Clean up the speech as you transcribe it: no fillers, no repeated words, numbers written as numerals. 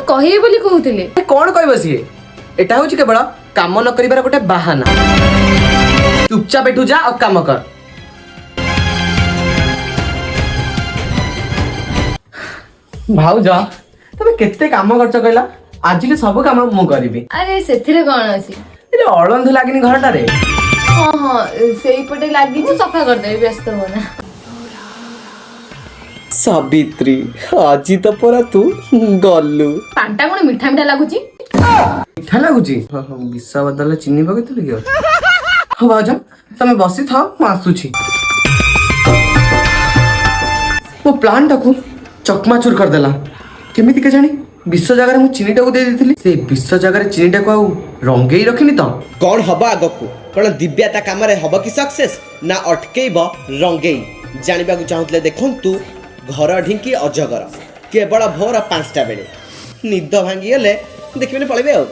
କହିବେ ବୋଲି କହୁଥିଲେ। कौन कहब सी एटा हूँ केवल काम न कर गोटे बाहाना। चुपचाप एठू जा और काम कर। भाउज तमे केते काम करछ कहला आज के सब काम मु करबी। अरे सेथिरे कौन अछि ए अळंधु लागनी घरटा रे। हाँ हाँ सेई पटे लागी सफा कर देबी व्यस्त होना। सावित्री आज तो परा तू गलु पांटा कोन मीठा मीठा लागुची। मीठा लागुची विषा बदल चीनी पकेइथिलु कि। हाँ भाउज तमे बसी थाओ मु आसुची। मो प्लान टाकू चकमाचूर कर देला केमिति के जानी विश्व जगह मु चीनी टाकू दे देथिली से विश्व जगह चीनी टाकू आ रंगेई रखिनी तो कौन हबा आगकू कौन दिव्या ता काम रे हबा कि सक्सेस ना अटकेइब रंगेई जानिबा को चाहुतले देखंतु घर ढिंकी अजगर केवल भोर 5टा बेले निद भांगी गले देखिबे पळेबे आ।